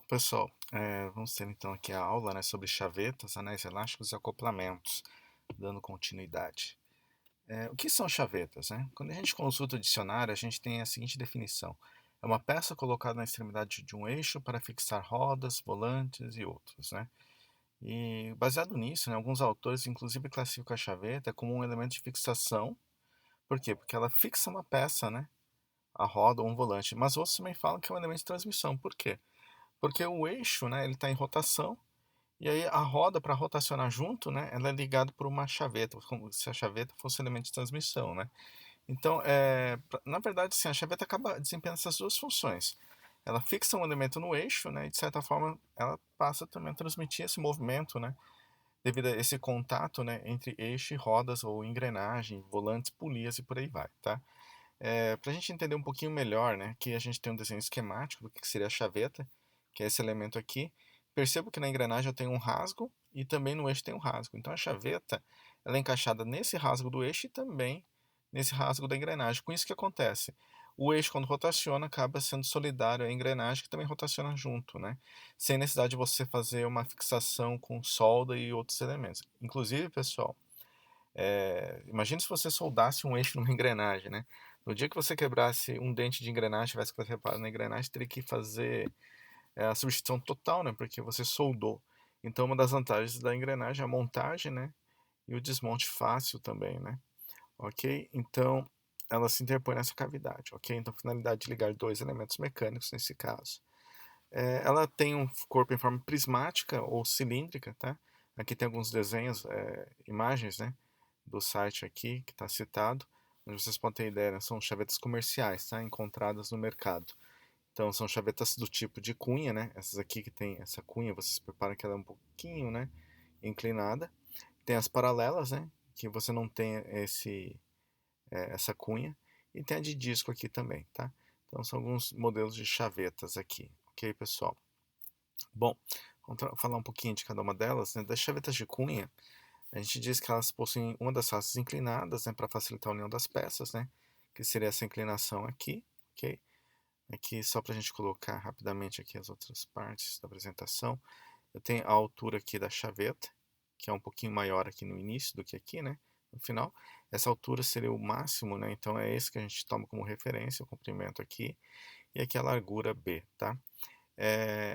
Pessoal, vamos ter então aqui a aula, né, sobre chavetas, anéis elásticos e acoplamentos, dando continuidade. O que são chavetas, né? Quando a gente consulta o dicionário, a gente tem a seguinte definição: é uma peça colocada na extremidade de um eixo para fixar rodas, volantes e outros, né? E baseado nisso, né, alguns autores inclusive classificam a chaveta como um elemento de fixação. Por quê? Porque ela fixa uma peça, né, a roda ou um volante. Mas outros também falam que é um elemento de transmissão. Por quê? Porque o eixo, né, ele está em rotação, e aí a roda, para rotacionar junto, né, ela é ligada por uma chaveta, como se a chaveta fosse um elemento de transmissão, né? Então, na verdade, sim, a chaveta acaba desempenhando essas duas funções. Ela fixa um elemento no eixo, né, e de certa forma ela passa também a transmitir esse movimento, né, devido a esse contato, né, entre eixo e rodas ou engrenagem, volantes, polias e por aí vai, tá? Para a gente entender um pouquinho melhor, né, que a gente tem um desenho esquemático do que seria a chaveta, que é esse elemento aqui. Percebo que na engrenagem eu tenho um rasgo e também no eixo tem um rasgo. Então a chaveta ela é encaixada nesse rasgo do eixo e também nesse rasgo da engrenagem. Com isso que acontece? O eixo, quando rotaciona, acaba sendo solidário à engrenagem que também rotaciona junto, né? Sem necessidade de você fazer uma fixação com solda e outros elementos. Inclusive, pessoal, imagine se você soldasse um eixo numa engrenagem, né? No dia que você quebrasse um dente de engrenagem, tivesse que fazer reparo na engrenagem, teria que fazer a substituição total, né? Porque você soldou. Então, uma das vantagens da engrenagem é a montagem, né? E o desmonte fácil também, né? Ok? Então, ela se interpõe nessa cavidade, ok? Então, finalidade de ligar dois elementos mecânicos nesse caso. Ela tem um corpo em forma prismática ou cilíndrica, tá? Aqui tem alguns desenhos, imagens, né? Do site aqui que está citado, onde vocês podem ter ideia, né? São chavetas comerciais, tá? Encontradas no mercado. Então são chavetas do tipo de cunha, né? Essas aqui que tem essa cunha, vocês preparam que ela é um pouquinho, né, inclinada. Tem as paralelas, né, que você não tem essa cunha. E tem a de disco aqui também, tá? Então são alguns modelos de chavetas aqui, ok, pessoal? Bom, vamos falar um pouquinho de cada uma delas, né? Das chavetas de cunha, a gente diz que elas possuem uma das faces inclinadas, né, para facilitar a união das peças, né? Que seria essa inclinação aqui, ok? Aqui, só para a gente colocar rapidamente aqui as outras partes da apresentação, eu tenho a altura aqui da chaveta, que é um pouquinho maior aqui no início do que aqui, né? No final, essa altura seria o máximo, né? Então é esse que a gente toma como referência, o comprimento aqui, e aqui a largura B, tá?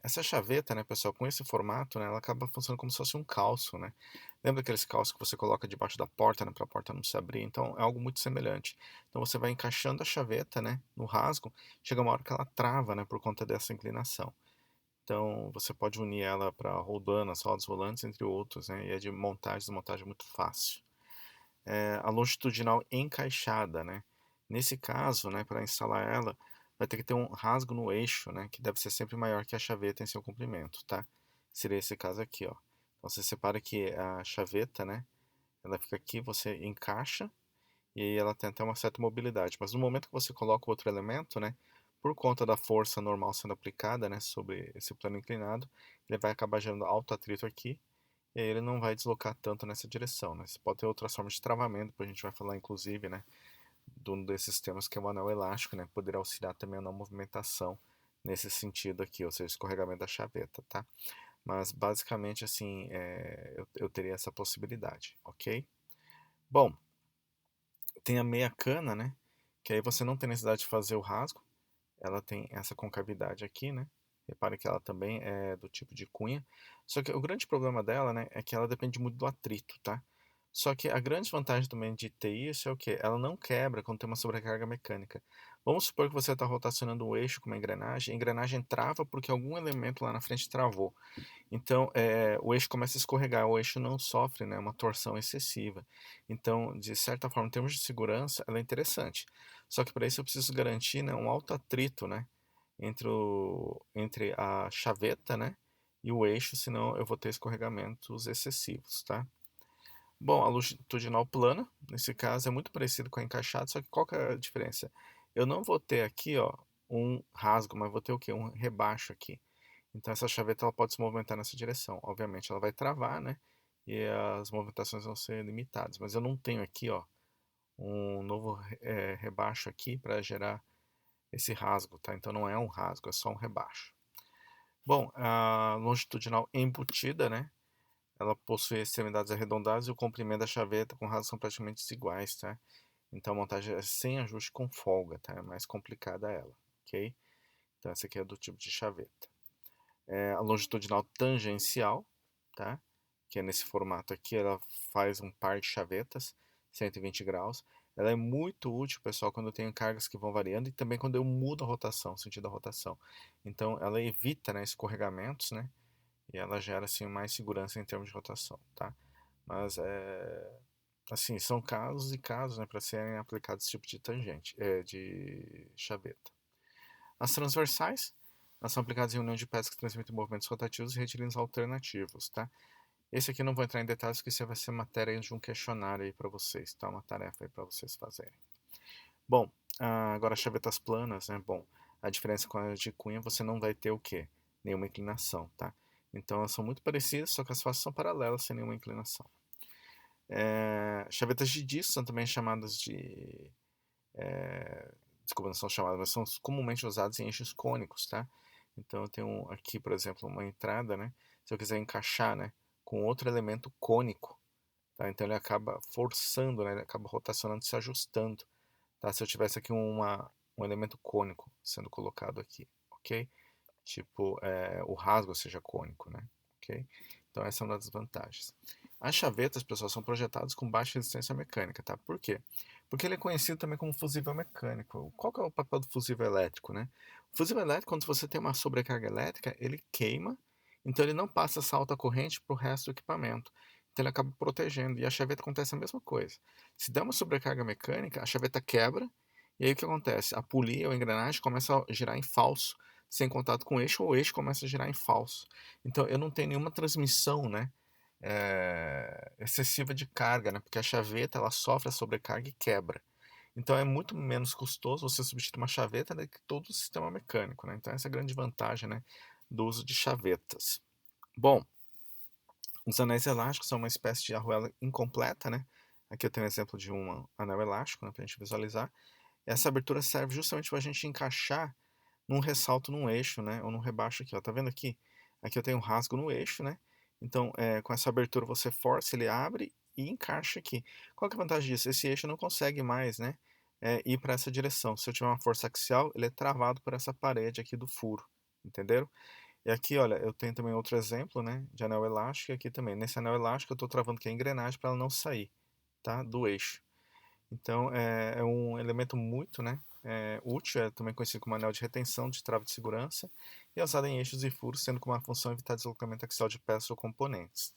Essa chaveta, né, pessoal, com esse formato, né, ela acaba funcionando como se fosse um calço, né? Lembra aqueles calços que você coloca debaixo da porta, né, para a porta não se abrir? Então é algo muito semelhante. Então você vai encaixando a chaveta, né, no rasgo, chega uma hora que ela trava, né, por conta dessa inclinação. Então você pode unir ela para roldanas, rodas volantes, entre outros, né? E é de montagem, desmontagem muito fácil. A longitudinal encaixada, né? Nesse caso, né, para instalar ela, vai ter que ter um rasgo no eixo, né, que deve ser sempre maior que a chaveta em seu comprimento, tá? Seria esse caso aqui, ó. Então você separa que a chaveta, né, ela fica aqui, você encaixa e aí ela tem até uma certa mobilidade. Mas no momento que você coloca outro elemento, né, por conta da força normal sendo aplicada, né, sobre esse plano inclinado, ele vai acabar gerando alto atrito aqui e aí ele não vai deslocar tanto nessa direção, né? Você pode ter outras formas de travamento, depois a gente vai falar inclusive, né, de um desses temas que é o anel elástico, né, que poderia auxiliar também na movimentação nesse sentido aqui, ou seja, escorregamento da chaveta, tá? Mas basicamente assim, eu teria essa possibilidade, ok? Bom, tem a meia cana, né, que aí você não tem necessidade de fazer o rasgo, ela tem essa concavidade aqui, né? Repare que ela também é do tipo de cunha. Só que o grande problema dela, né, é que ela depende muito do atrito, tá? Só que a grande vantagem também de ter isso é o que? Ela não quebra quando tem uma sobrecarga mecânica. Vamos supor que você está rotacionando o eixo com uma engrenagem, a engrenagem trava porque algum elemento lá na frente travou. Então, o eixo começa a escorregar, o eixo não sofre, né, uma torção excessiva. Então, de certa forma, em termos de segurança, ela é interessante. Só que para isso eu preciso garantir, né, um alto atrito, né, entre a chaveta, né, e o eixo, senão eu vou ter escorregamentos excessivos, tá? Bom, a longitudinal plana, nesse caso, é muito parecido com a encaixada, só que qual que é a diferença? Eu não vou ter aqui, ó, um rasgo, mas vou ter o quê? Um rebaixo aqui. Então essa chaveta ela pode se movimentar nessa direção. Obviamente ela vai travar, né? E as movimentações vão ser limitadas. Mas eu não tenho aqui, ó, um novo rebaixo aqui para gerar esse rasgo, tá? Então não é um rasgo, é só um rebaixo. Bom, a longitudinal embutida, né? Ela possui extremidades arredondadas e o comprimento da chaveta com rasgos são praticamente desiguais, tá? Então a montagem é sem ajuste com folga, tá? É mais complicada ela, ok? Então essa aqui é do tipo de chaveta. A longitudinal tangencial, tá? Que é nesse formato aqui, ela faz um par de chavetas, 120 graus. Ela é muito útil, pessoal, quando eu tenho cargas que vão variando e também quando eu mudo a rotação, o sentido da rotação. Então ela evita, né, escorregamentos, né? E ela gera assim mais segurança em termos de rotação, tá? Mas assim, são casos e casos, né, para serem aplicados esse tipo de tangente, de chaveta. As transversais, elas são aplicadas em união de peças que transmitem movimentos rotativos e retilíneos alternativos, tá? Esse aqui eu não vou entrar em detalhes, porque isso vai ser matéria de um questionário aí para vocês, tá? Uma tarefa aí para vocês fazerem. Bom, agora chavetas planas, né? Bom, a diferença com as de cunha, você não vai ter o quê? Nenhuma inclinação, tá? Então elas são muito parecidas, só que as faces são paralelas sem nenhuma inclinação. Chavetas de disco são também chamadas de. é, Desculpa, não são chamadas, mas são comumente usadas em eixos cônicos, tá? Então eu tenho aqui, por exemplo, uma entrada, né? Se eu quiser encaixar, né, com outro elemento cônico, tá? Então ele acaba forçando, né? Ele acaba rotacionando, se ajustando, tá? Se eu tivesse aqui um elemento cônico sendo colocado aqui, ok? Tipo, o rasgo seja cônico, né? Ok? Então essa é uma das vantagens. As chavetas, pessoal, são projetadas com baixa resistência mecânica, tá? Por quê? Porque ele é conhecido também como fusível mecânico. Qual que é o papel do fusível elétrico, né? O fusível elétrico, quando você tem uma sobrecarga elétrica, ele queima, então ele não passa essa alta corrente para o resto do equipamento. Então ele acaba protegendo. E a chaveta acontece a mesma coisa. Se der uma sobrecarga mecânica, a chaveta quebra, e aí o que acontece? A polia ou a engrenagem começa a girar em falso, sem contato com o eixo, ou o eixo começa a girar em falso. Então eu não tenho nenhuma transmissão, né, excessiva de carga, né, porque a chaveta ela sofre a sobrecarga e quebra. Então é muito menos custoso você substituir uma chaveta do que todo o sistema mecânico, né? Então essa é a grande vantagem, né, do uso de chavetas. Bom, os anéis elásticos são uma espécie de arruela incompleta, né? Aqui eu tenho um exemplo de um anel elástico, né, para a gente visualizar. Essa abertura serve justamente para a gente encaixar num ressalto num eixo, né? Ou num rebaixo aqui, ó. Tá vendo aqui? Aqui eu tenho um rasgo no eixo, né? Então, com essa abertura você força, ele abre e encaixa aqui. Qual que é a vantagem disso? Esse eixo não consegue mais, né? Ir para essa direção. Se eu tiver uma força axial, ele é travado por essa parede aqui do furo, entenderam? E aqui, olha, eu tenho também outro exemplo, né? De anel elástico. E aqui também, nesse anel elástico eu estou travando aqui a engrenagem para ela não sair, tá? Do eixo. Então é um elemento muito, né, útil, é também conhecido como anel de retenção de trava de segurança e é usado em eixos e furos, sendo como uma função evitar deslocamento axial de peças ou componentes.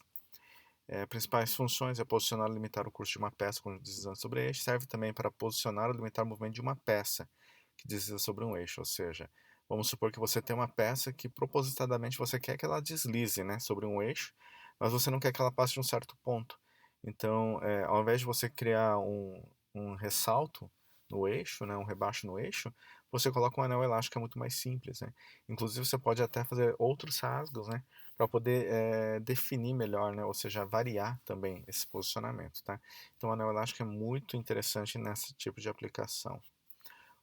Principais funções é posicionar ou limitar o curso de uma peça quando deslizando sobre eixo, serve também para posicionar ou limitar o movimento de uma peça que desliza sobre um eixo, ou seja, vamos supor que você tem uma peça que propositadamente você quer que ela deslize, né, sobre um eixo, mas você não quer que ela passe de um certo ponto. Então, ao invés de você criar um ressalto no eixo, né, um rebaixo no eixo, você coloca um anel elástico que é muito mais simples, né? Inclusive você pode até fazer outros rasgos, né, para poder definir melhor, né, ou seja, variar também esse posicionamento, tá? Então o anel elástico é muito interessante nesse tipo de aplicação.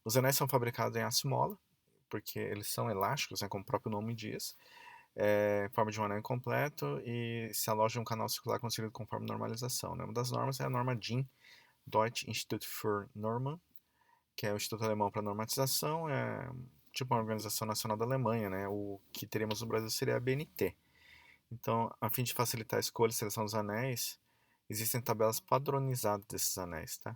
Os anéis são fabricados em aço mola, porque eles são elásticos, né, como o próprio nome diz, em forma de um anel incompleto e se aloja em um canal circular construído conforme normalização, né? Uma das normas é a norma DIN, Deutsche Institut für Normen, que é o Instituto Alemão para Normatização, é tipo uma organização nacional da Alemanha, né? O que teríamos no Brasil seria a BNT. Então, a fim de facilitar a escolha e seleção dos anéis, existem tabelas padronizadas desses anéis, tá?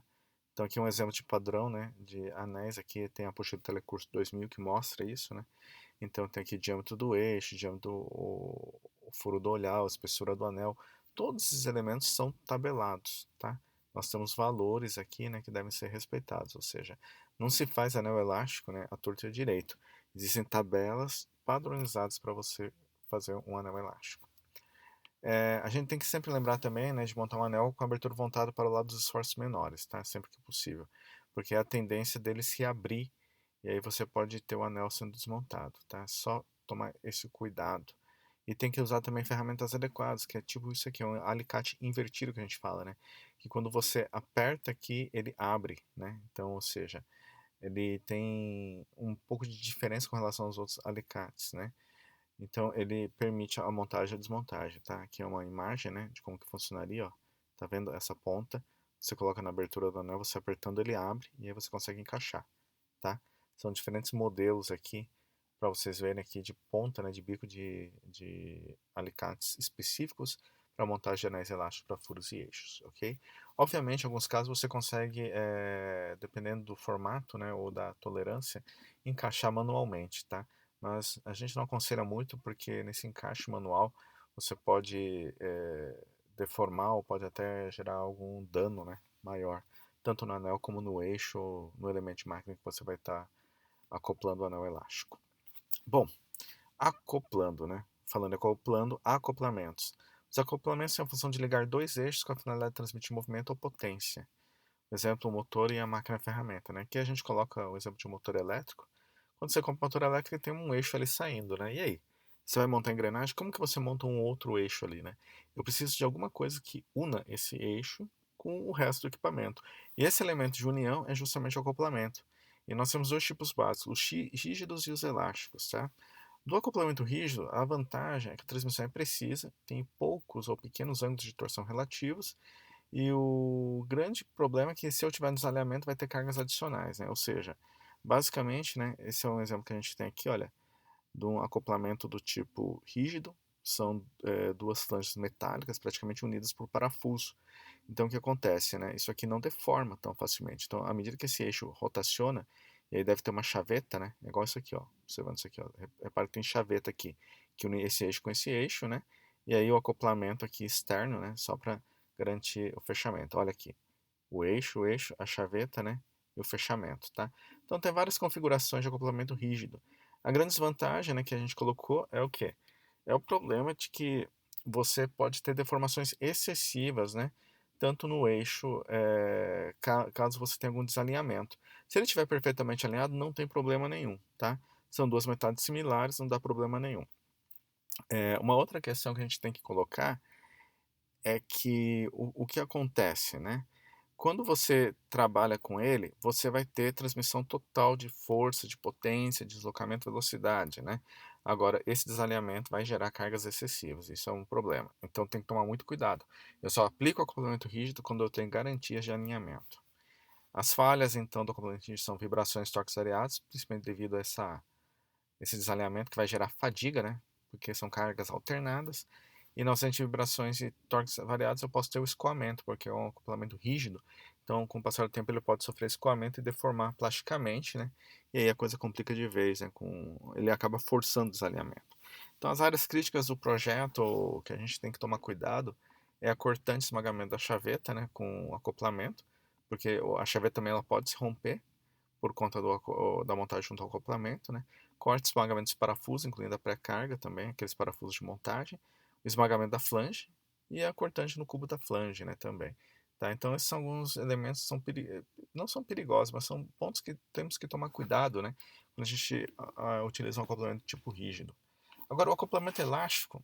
Então aqui um exemplo de padrão, né, de anéis, aqui tem a apostila do Telecurso 2000 que mostra isso, né? Então tem aqui diâmetro do eixo, diâmetro o furo do olhar, a espessura do anel, todos esses elementos são tabelados, tá? Nós temos valores aqui, né, que devem ser respeitados, ou seja, não se faz anel elástico, né, à torta e à direito. Existem tabelas padronizadas para você fazer um anel elástico. A gente tem que sempre lembrar também, né, de montar um anel com a abertura voltada para o lado dos esforços menores, tá? Sempre que possível, porque é a tendência dele se abrir e aí você pode ter o anel sendo desmontado, tá? Só tomar esse cuidado. E tem que usar também ferramentas adequadas, que é tipo isso aqui, é um alicate invertido que a gente fala, né? Que quando você aperta aqui, ele abre, né? Então, ou seja, ele tem um pouco de diferença com relação aos outros alicates, né? Então ele permite a montagem e a desmontagem, tá? Aqui é uma imagem, né, de como que funcionaria, ó. Tá vendo essa ponta? Você coloca na abertura do anel, você apertando ele abre e aí você consegue encaixar, tá? São diferentes modelos aqui para vocês verem aqui de ponta, né, de bico de alicates específicos para montagem de anéis elásticos para furos e eixos, ok? Obviamente, em alguns casos você consegue, dependendo do formato, né, ou da tolerância, encaixar manualmente, tá? Mas a gente não aconselha muito porque nesse encaixe manual você pode deformar ou pode até gerar algum dano, né, maior, tanto no anel como no eixo ou no elemento de máquina que você vai estar acoplando o anel elástico. Bom, acoplando, né? Falando acoplando, acoplamentos. Os acoplamentos têm a função de ligar dois eixos com a finalidade de transmitir movimento ou potência. Por exemplo, o motor e a máquina ferramenta, né? Aqui a gente coloca o exemplo de um motor elétrico. Quando você compra um motor elétrico, tem um eixo ali saindo, né? E aí? Você vai montar a engrenagem, como que você monta um outro eixo ali, né? Eu preciso de alguma coisa que una esse eixo com o resto do equipamento. E esse elemento de união é justamente o acoplamento. E nós temos dois tipos básicos, os rígidos e os elásticos, tá? Do acoplamento rígido, a vantagem é que a transmissão é precisa, tem poucos ou pequenos ângulos de torção relativos, e o grande problema é que se eu tiver desalinhamento vai ter cargas adicionais, né? Ou seja, basicamente, né, esse é um exemplo que a gente tem aqui, olha, de um acoplamento do tipo rígido, são duas flanges metálicas praticamente unidas por parafuso. Então o que acontece, né? Isso aqui não deforma tão facilmente. Então, à medida que esse eixo rotaciona, e aí deve ter uma chaveta, né? É igual isso aqui, ó. Observando isso aqui, ó. Repara que tem chaveta aqui, que une esse eixo com esse eixo, né? E aí o acoplamento aqui externo, né? Só para garantir o fechamento. Olha aqui, o eixo, a chaveta, né? E o fechamento, tá? Então tem várias configurações de acoplamento rígido. A grande desvantagem, né, que a gente colocou é o quê? É o problema de que você pode ter deformações excessivas, né? Tanto no eixo, caso você tenha algum desalinhamento. Se ele estiver perfeitamente alinhado, não tem problema nenhum, tá? São duas metades similares, não dá problema nenhum. Uma outra questão que a gente tem que colocar é que o que acontece, né? Quando você trabalha com ele, você vai ter transmissão total de força, de potência, de deslocamento, velocidade, né? Agora, esse desalinhamento vai gerar cargas excessivas, isso é um problema. Então tem que tomar muito cuidado. Eu só aplico o acoplamento rígido quando eu tenho garantias de alinhamento. As falhas, então, do acoplamento rígido são vibrações, torques variados, principalmente devido a esse desalinhamento que vai gerar fadiga, né? Porque são cargas alternadas. E na ausência de vibrações e torques variados, eu posso ter o escoamento, porque é um acoplamento rígido. Então, com o passar do tempo, ele pode sofrer escoamento e deformar plasticamente, né? E aí a coisa complica de vez, né? Ele acaba forçando o desalinhamento. Então, as áreas críticas do projeto que a gente tem que tomar cuidado é a cortante e esmagamento da chaveta, né? Com acoplamento, porque a chaveta também ela pode se romper por conta da montagem junto ao acoplamento, né? Corte e esmagamento dos parafusos, incluindo a pré-carga também, aqueles parafusos de montagem, o esmagamento da flange e a cortante no cubo da flange, né, também. Tá? Então esses são alguns elementos que não são perigosos, mas são pontos que temos que tomar cuidado, né, quando a gente utiliza um acoplamento tipo rígido. Agora o acoplamento elástico,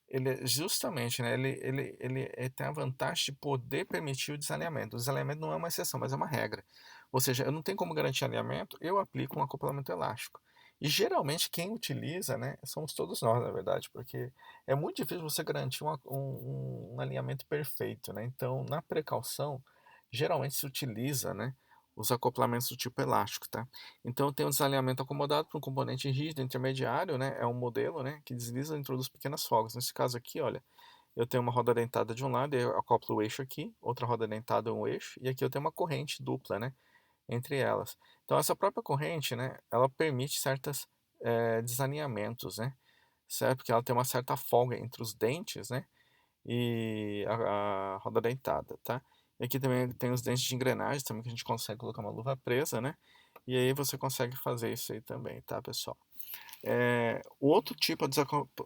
ele justamente, né, ele tem a vantagem de poder permitir o desalinhamento. O desalinhamento não é uma exceção, mas é uma regra. Ou seja, eu não tenho como garantir alinhamento, eu aplico um acoplamento elástico. E geralmente quem utiliza, né, somos todos nós, na verdade, porque é muito difícil você garantir um alinhamento perfeito, né? Então, na precaução, geralmente se utiliza, né, os acoplamentos do tipo elástico, tá? Então tem um desalinhamento acomodado para um componente rígido intermediário, né? É um modelo, né, que desliza e introduz pequenas folgas. Nesse caso aqui, olha, eu tenho uma roda dentada de um lado, eu acoplo o eixo aqui, outra roda dentada é um eixo, e aqui eu tenho uma corrente dupla, né, entre elas. Então essa própria corrente, né, ela permite certos desalinhamentos, né, certo? Porque ela tem uma certa folga entre os dentes, né, e a roda dentada, tá? E aqui também tem os dentes de engrenagem também que a gente consegue colocar uma luva presa, né? E aí você consegue fazer isso aí também, tá, pessoal? O outro tipo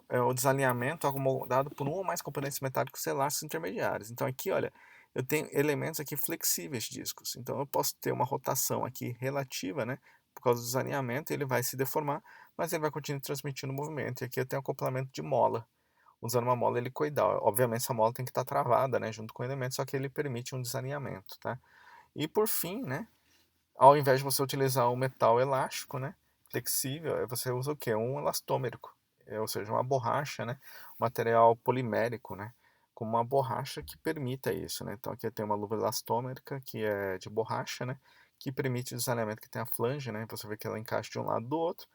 é o desalinhamento acomodado por um ou mais componentes metálicos elásticos intermediários. Então aqui, olha, eu tenho elementos aqui flexíveis discos. Então eu posso ter uma rotação aqui relativa, né? Por causa do desalinhamento, ele vai se deformar, mas ele vai continuar transmitindo movimento. E aqui eu tenho acoplamento de mola, usando uma mola helicoidal. Obviamente essa mola tem que estar travada, né, junto com o elemento, só que ele permite um desalinhamento, tá? E por fim, né, ao invés de você utilizar o metal elástico, né, flexível, você usa o quê? Um elastômero. ou seja, uma borracha, né, um material polimérico, né, como uma borracha que permita isso, né. Então aqui tem uma luva elastômetra que é de borracha, né, que permite o desalinhamento, que tem a flange, né, você vê que ela encaixa de um lado do outro,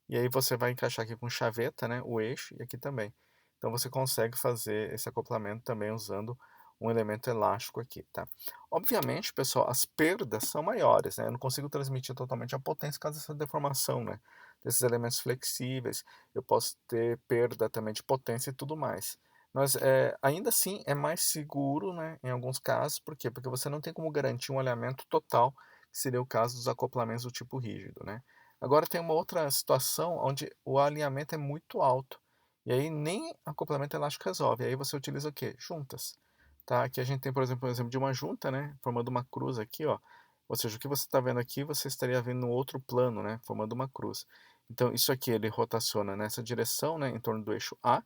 e aí você vai encaixar aqui com chaveta, né, o eixo e aqui também. Então você consegue fazer esse acoplamento também usando um elemento elástico aqui, tá? Obviamente, pessoal, as perdas são maiores, né? Eu não consigo transmitir totalmente a potência por causa dessa deformação, né? Desses elementos flexíveis. Eu posso ter perda também de potência e tudo mais. Mas ainda assim é mais seguro, né? Em alguns casos. Por quê? Porque você não tem como garantir um alinhamento total, que seria o caso dos acoplamentos do tipo rígido, né? Agora tem uma outra situação onde o alinhamento é muito alto. E aí nem acoplamento elástico resolve. Aí você utiliza o quê? Juntas. Tá? Aqui a gente tem, por exemplo, um exemplo de uma junta, né? Formando uma cruz aqui, ó. Ou seja, o que você está vendo aqui, você estaria vendo no outro plano, né? Formando uma cruz. Então, isso aqui ele rotaciona nessa direção, né? Em torno do eixo A.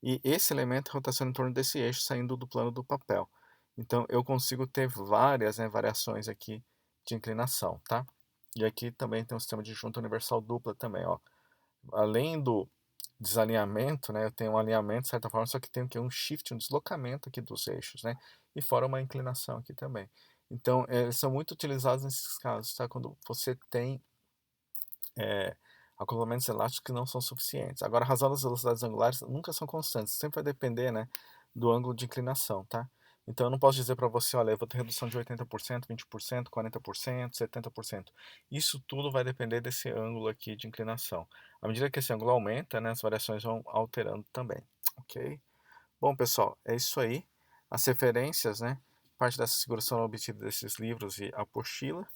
E esse elemento rotaciona em torno desse eixo, saindo do plano do papel. Então, eu consigo ter várias, né, variações aqui de inclinação, tá? E aqui também tem um sistema de junta universal dupla também, ó. Além do desalinhamento, né, eu tenho um alinhamento de certa forma, só que tenho que um shift, um deslocamento aqui dos eixos, né, e fora uma inclinação aqui também. Então, eles são muito utilizados nesses casos, tá? Quando você tem acoplamentos elásticos que não são suficientes. Agora, a razão das velocidades angulares nunca são constantes, sempre vai depender, né, do ângulo de inclinação, tá? Então, eu não posso dizer para você, olha, eu vou ter redução de 80%, 20%, 40%, 70%. Isso tudo vai depender desse ângulo aqui de inclinação. À medida que esse ângulo aumenta, né, as variações vão alterando também, ok? Bom, pessoal, é isso aí. As referências, né, parte dessa segurança são obtidas desses livros e apostila.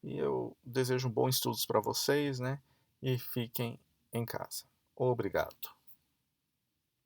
E eu desejo bons estudos para vocês, né? E fiquem em casa. Obrigado.